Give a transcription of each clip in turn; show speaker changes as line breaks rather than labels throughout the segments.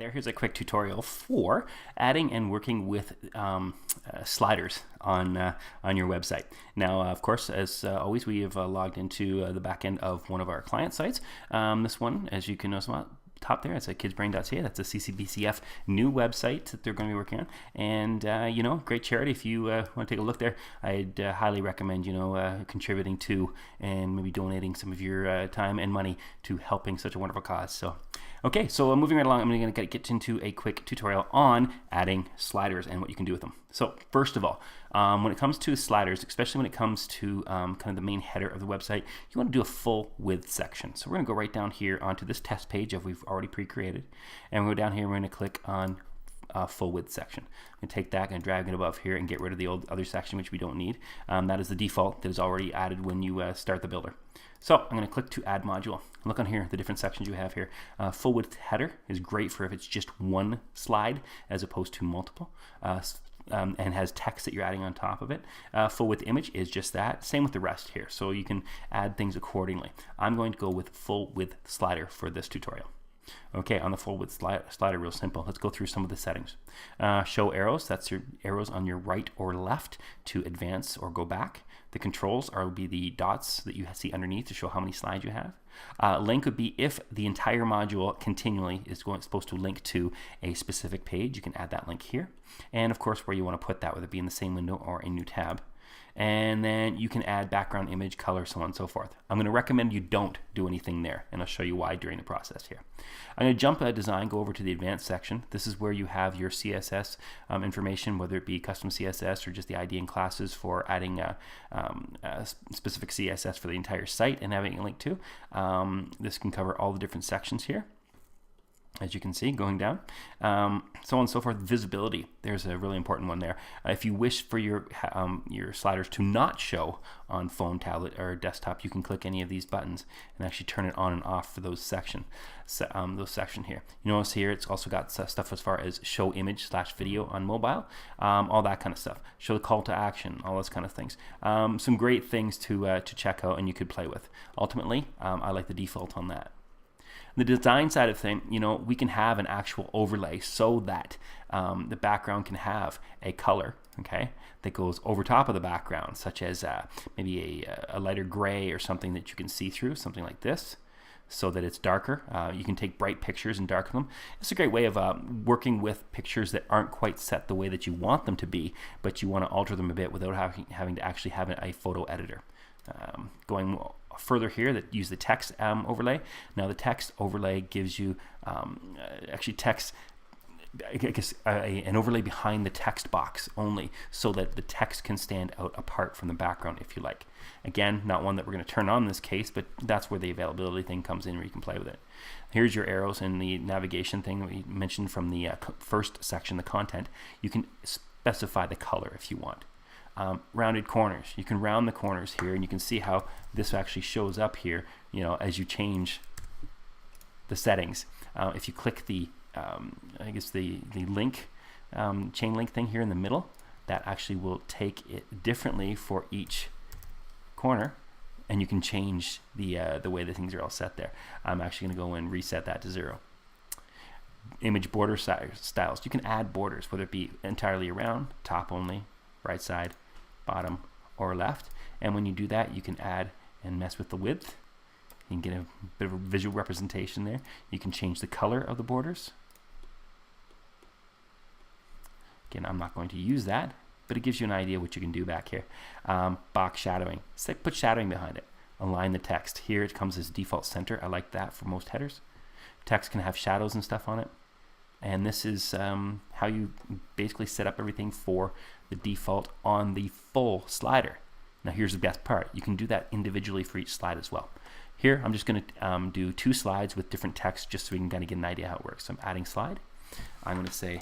there. Here's a quick tutorial for adding and working with sliders on your website. Now, of course, as always, we have logged into the back end of one of our client sites. This one, as you can notice top there, it's a kidsbrain.ca. That's a CCBCF new website that they're going to be working on. And, you know, great charity. If you want to take a look there, I'd highly recommend, you know, contributing to and maybe donating some of your time and money to helping such a wonderful cause. So, okay, so moving right along, I'm going to get into a quick tutorial on adding sliders and what you can do with them. So, first of all, when it comes to sliders, especially when it comes to kind of the main header of the website, you want to do a full width section. So we're going to go right down here onto this test page that we've already pre-created, and we'll go down here, we're going to click on full width section. I'm going to take that and drag it above here and get rid of the other section which we don't need. That is the default that is already added when you start the builder. So I'm going to click to add module. Look on here, the different sections you have here. Full width header is great for if it's just one slide as opposed to multiple. And has text that you're adding on top of it. Full width image is just that. Same with the rest here. So you can add things accordingly. I'm going to go with full width slider for this tutorial. Okay, on the full width slider, real simple. Let's go through some of the settings. Show arrows, that's your arrows on your right or left to advance or go back. The controls will be the dots that you see underneath to show how many slides you have. Link would be if the entire module continually is supposed to link to a specific page. You can add that link here. And of course, where you want to put that, whether it be in the same window or a new tab. And then you can add background image, color, so on and so forth. I'm going to recommend you don't do anything there, and I'll show you why during the process here. I'm going to jump design, go over to the advanced section. This is where you have your CSS information, whether it be custom CSS or just the ID and classes for adding specific CSS for the entire site and having a link to. This can cover all the different sections here, as you can see, going down, so on and so forth. Visibility, there's a really important one there. If you wish for your sliders to not show on phone, tablet, or desktop, you can click any of these buttons and actually turn it on and off for those section here. You notice here it's also got stuff as far as show image / video on mobile, all that kind of stuff. Show the call to action, all those kind of things. Some great things to check out and you could play with. Ultimately, I like the default on that. The design side of things, you know, we can have an actual overlay so that the background can have a color, okay, that goes over top of the background, such as maybe a lighter gray or something that you can see through, something like this, so that it's darker. You can take bright pictures and darken them. It's a great way of working with pictures that aren't quite set the way that you want them to be, but you want to alter them a bit without having to actually have a photo editor. Going further here, that use the text overlay. Now the text overlay gives you actually text, I guess, an overlay behind the text box only, so that the text can stand out apart from the background if you like. Again, not one that we're going to turn on in this case, but that's where the availability thing comes in, where you can play with it. Here's your arrows and the navigation thing that we mentioned from the first section, the content. You can specify the color if you want. Rounded corners, you can round the corners here, and you can see how this actually shows up here, you know, as you change the settings. If you click the I guess the link chain link thing here in the middle, that actually will take it differently for each corner, and you can change the way the things are all set there. I'm actually going to go and reset that to 0. Image border styles, you can add borders, whether it be entirely around, top only, right side, bottom, or left. And when you do that, you can add and mess with the width. You can get a bit of a visual representation there. You can change the color of the borders. Again, I'm not going to use that, but it gives you an idea what you can do back here. Box shadowing, put shadowing behind it. Align the text. Here it comes as default center. I like that for most headers. Text can have shadows and stuff on it. And this is how you basically set up everything for the default on the full slider. Now here's the best part. You can do that individually for each slide as well. Here I'm just going to do 2 slides with different text just so we can kind of get an idea how it works. So I'm adding slide. I'm going to say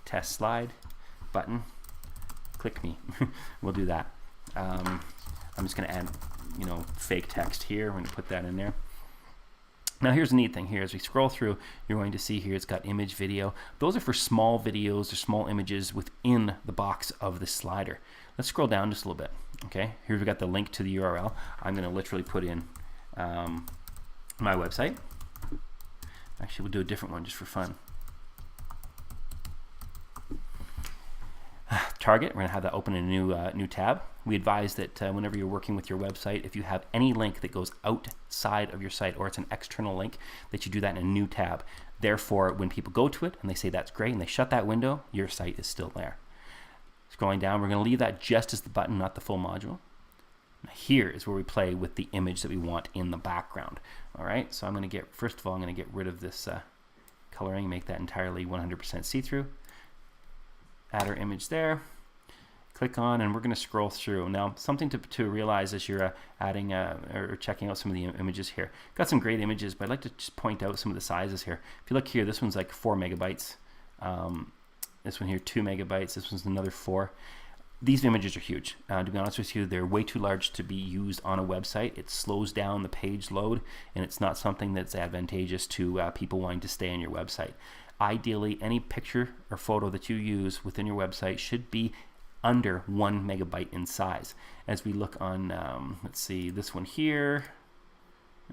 test slide button. Click me. We'll do that. I'm just going to add, you know, fake text here. We're going to put that in there. Now here's the neat thing here. As we scroll through, you're going to see here it's got image, video. Those are for small videos or small images within the box of the slider. Let's scroll down just a little bit. Okay, here we've got the link to the URL. I'm going to literally put in my website. Actually, we'll do a different one just for fun. Target, we're going to have that open in a new tab. We advise that whenever you're working with your website, if you have any link that goes outside of your site or it's an external link, that you do that in a new tab. Therefore, when people go to it and they say that's great and they shut that window, your site is still there. Scrolling down, we're going to leave that just as the button, not the full module. Now here is where we play with the image that we want in the background. All right, so I'm going to get, first of all, I'm going to get rid of this coloring, make that entirely 100% see-through. Add our image there. Click on, and we're going to scroll through. Now, something to realize as you're adding or checking out some of the images here. Got some great images, but I'd like to just point out some of the sizes here. If you look here, this one's like 4 megabytes. This one here, 2 megabytes. This one's another 4. These images are huge. To be honest with you, they're way too large to be used on a website. It slows down the page load, and it's not something that's advantageous to people wanting to stay on your website. Ideally, any picture or photo that you use within your website should be under 1 megabyte in size. As we look on, let's see, this one here.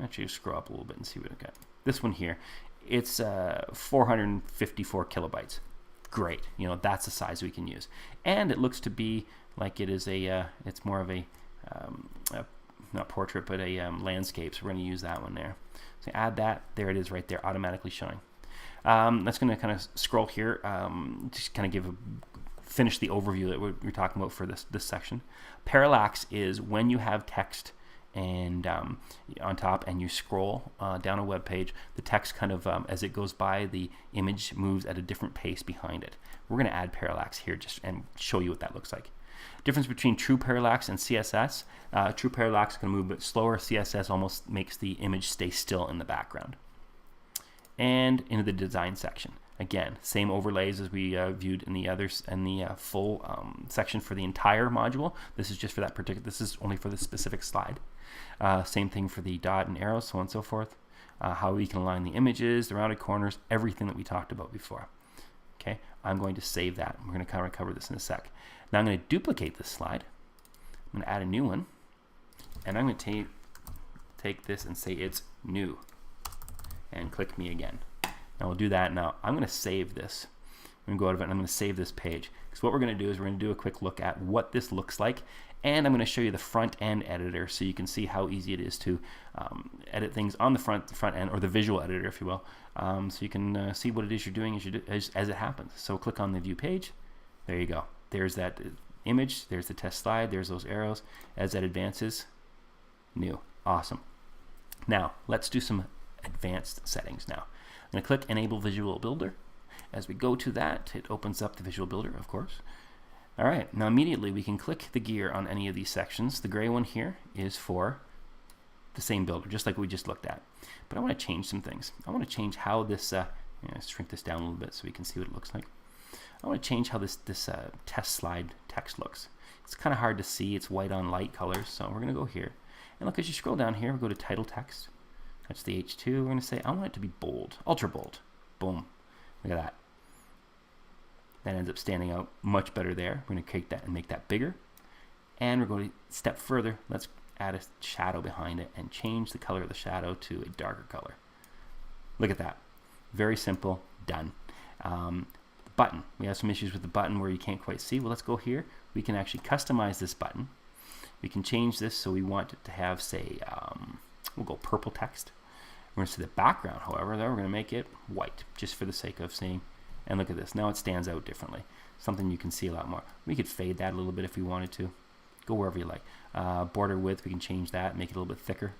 Actually, scroll up a little bit and see what I've got. This one here, it's 454 kilobytes. Great, you know, that's the size we can use. And it looks to be like it is it's more of a not portrait, but a landscape. So we're going to use that one there. So add that. There it is right there, automatically showing. That's going to kind of scroll here, just kind of finish the overview that we're talking about for this section. Parallax is when you have text and on top and you scroll down a web page, the text kind of, as it goes by, the image moves at a different pace behind it. We're going to add parallax here just and show you what that looks like. Difference between true parallax and CSS. True parallax is going to move a bit slower. CSS almost makes the image stay still in the background. And into the design section. Again, same overlays as we viewed in the others and the full section for the entire module. This is just for that particular, this is only for the specific slide. Same thing for the dot and arrows, so on and so forth. How we can align the images, the rounded corners, everything that we talked about before. Okay, I'm going to save that. We're going to kind of cover this in a sec. Now I'm going to duplicate this slide. I'm going to add a new one. And I'm going to take this and say it's new. And click me again. Now we'll do that. Now I'm going to save this. I'm going to go out of it and I'm going to save this page. Because what we're going to do is we're going to do a quick look at what this looks like. And I'm going to show you the front end editor so you can see how easy it is to edit things on the front end, or the visual editor, if you will. So you can see what it is you're doing as it happens. So click on the view page. There you go. There's that image. There's the test slide. There's those arrows. As that advances, new. Awesome. Now let's do some advanced settings now. I'm going to click Enable Visual Builder. As we go to that, it opens up the Visual Builder, of course. All right, now immediately we can click the gear on any of these sections. The gray one here is for the same builder, just like we just looked at. But I want to change some things. I want to change how this, let's shrink this down a little bit so we can see what it looks like. I want to change how this test slide text looks. It's kind of hard to see. It's white on light colors, so we're going to go here. And look, as you scroll down here, we go to title text. That's the H2. We're going to say, I want it to be bold, ultra bold. Boom. Look at that. That ends up standing out much better there. We're going to take that and make that bigger. And we're going to step further. Let's add a shadow behind it and change the color of the shadow to a darker color. Look at that. Very simple. Done. Button. We have some issues with the button where you can't quite see. Well, let's go here. We can actually customize this button. We can change this so we want it to have, say, we'll go purple text. We're going to see the background, however, though, we're going to make it white, just for the sake of seeing. And look at this. Now it stands out differently. Something you can see a lot more. We could fade that a little bit if we wanted to. Go wherever you like. Border width, we can change that, make it a little bit thicker.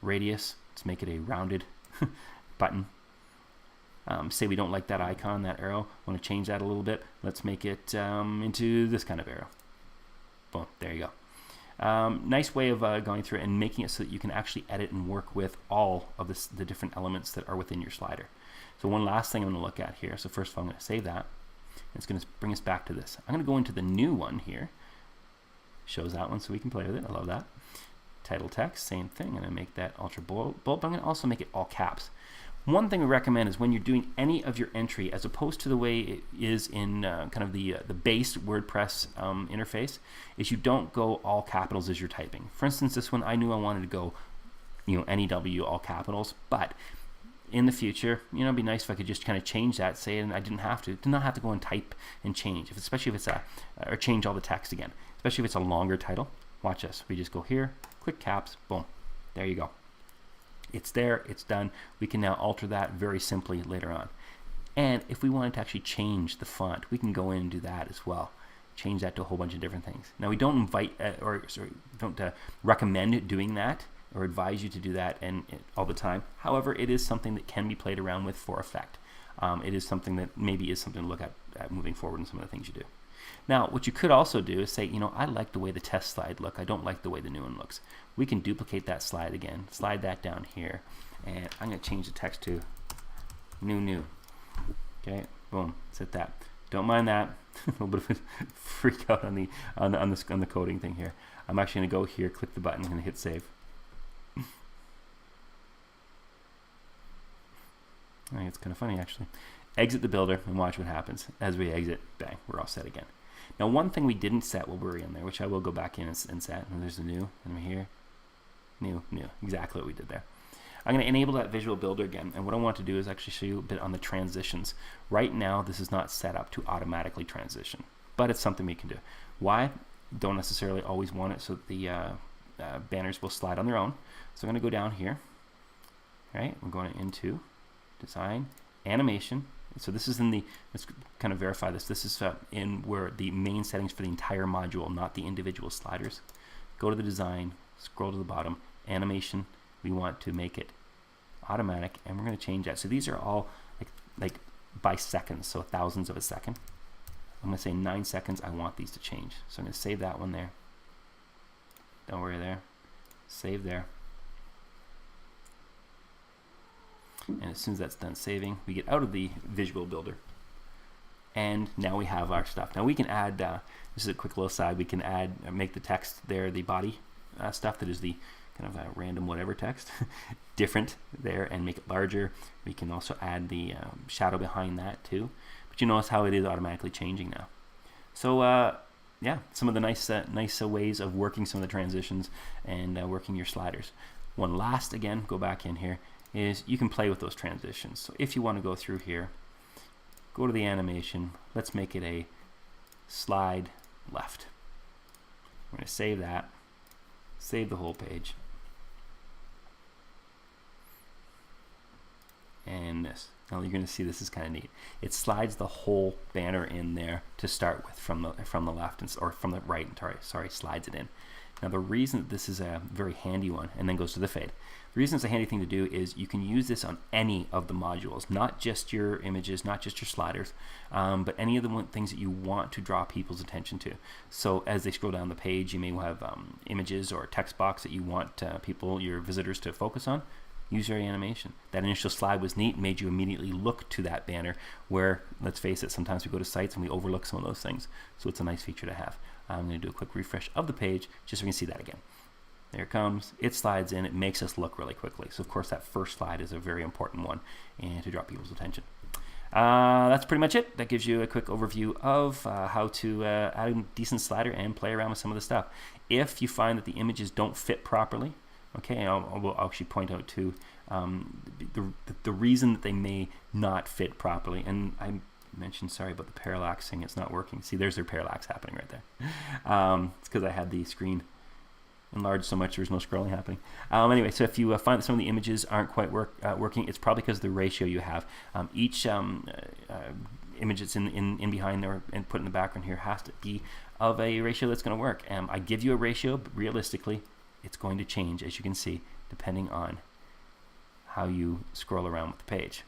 Radius, let's make it a rounded button. Say we don't like that icon, that arrow. Want to change that a little bit. Let's make it into this kind of arrow. Boom, there you go. Nice way of going through it and making it so that you can actually edit and work with all of the different elements that are within your slider. So one last thing I'm going to look at here. So first of all, I'm going to save that. It's going to bring us back to this. I'm going to go into the new one here. Shows that one so we can play with it. I love that. Title text, same thing. I'm going to make that ultra bold, but I'm going to also make it all caps. One thing we recommend is when you're doing any of your entry, as opposed to the way it is in kind of the base WordPress interface, is you don't go all capitals as you're typing. For instance, this one, I knew I wanted to go, NEW all capitals, but in the future, you know, it'd be nice if I could just kind of change that, say, and I did not have to go and type and change, especially if it's or change all the text again, especially if it's a longer title. Watch this. We just go here, click caps, boom, there you go. It's there, it's done. We can now alter that very simply later on. And if we wanted to actually change the font, we can go in and do that as well. Change that to a whole bunch of different things. Now, we don't don't recommend doing that or advise you to do that all the time. However, it is something that can be played around with for effect. It is something that maybe is something to look at moving forward in some of the things you do. Now, what you could also do is say, you know, I like the way the test slide look. I don't like the way the new one looks. We can duplicate that slide again, slide that down here, and I'm going to change the text to new. Okay, boom, set that. Don't mind that. A little bit of a freak out on the coding thing here. I'm actually going to go here, click the button, and hit save. I think it's kind of funny actually. Exit the builder and watch what happens. As we exit, bang, we're all set again. Now, one thing we didn't set while we were in there, which I will go back in and set, and there's the new, and we're here, new, exactly what we did there. I'm going to enable that visual builder again, and what I want to do is actually show you a bit on the transitions. Right now, this is not set up to automatically transition, but it's something we can do. Why? Don't necessarily always want it so that the banners will slide on their own. So I'm going to go down here. All right, we're going into design, animation. So this is in the, let's kind of verify this. This is in where the main settings for the entire module, not the individual sliders. Go to the design, scroll to the bottom, animation. We want to make it automatic, and we're going to change that. So these are all like by seconds, so thousandths of a second. I'm going to say 9 seconds. I want these to change. So I'm going to save that one there. Don't worry there. Save there. And as soon as that's done saving, we get out of the visual builder. And now we have our stuff. Now we can add, this is a quick little side, we can add, make the text there, the body stuff that is the kind of random whatever text, different there, and make it larger. We can also add the shadow behind that too. But you notice how it is automatically changing now. So yeah, some of the nice ways of working some of the transitions and working your sliders. One last, again, go back in here, is you can play with those transitions. So if you want to go through here, go to the animation, let's make it a slide left. We're going to save that, save the whole page, and this. Now you're going to see this is kind of neat. It slides the whole banner in there to start with from the left or from the right. Sorry, slides it in. Now the reason that this is a very handy one, and then goes to the fade. The reason it's a handy thing to do is you can use this on any of the modules, not just your images, not just your sliders, but any of the things that you want to draw people's attention to. So as they scroll down the page, you may have images or text box that you want your visitors to focus on. Use your animation. That initial slide was neat, made you immediately look to that banner where, let's face it, sometimes we go to sites and we overlook some of those things. So it's a nice feature to have. I'm going to do a quick refresh of the page just so we can see that again. There it comes. It slides in. It makes us look really quickly. So of course that first slide is a very important one and to draw people's attention. That's pretty much it. That gives you a quick overview of how to add a decent slider and play around with some of the stuff. If you find that the images don't fit properly, okay, I'll actually point out too the reason that they may not fit properly. And I mentioned, sorry about the parallax thing, it's not working. See, there's their parallax happening right there. It's because I had the screen enlarged so much there's no scrolling happening. Anyway, so if you find that some of the images aren't quite working, it's probably because of the ratio you have. Each image that's in behind there and put in the background here has to be of a ratio that's going to work. I give you a ratio, but realistically it's going to change, as you can see, depending on how you scroll around with the page,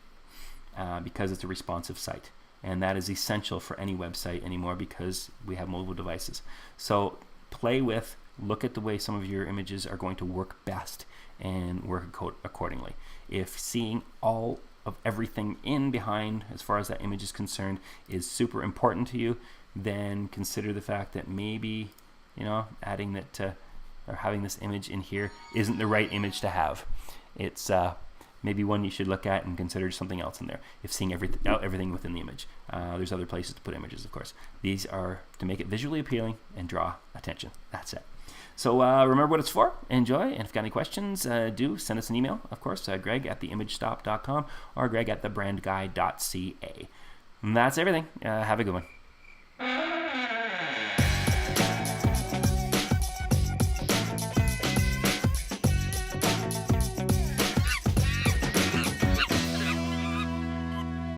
because it's a responsive site, and that is essential for any website anymore because we have mobile devices. So play with, look at the way some of your images are going to work best and work accordingly. If seeing all of everything in behind as far as that image is concerned is super important to you, then consider the fact that maybe, you know, adding that or having this image in here isn't the right image to have. It's maybe one you should look at and consider something else in there if seeing everything within the image. There's other places to put images, of course. These are to make it visually appealing and draw attention. That's it. So remember what it's for. Enjoy. And if you've got any questions, do send us an email, of course, Greg at theimagestop.com or Greg at thebrandguy.ca. And that's everything. Have a good one.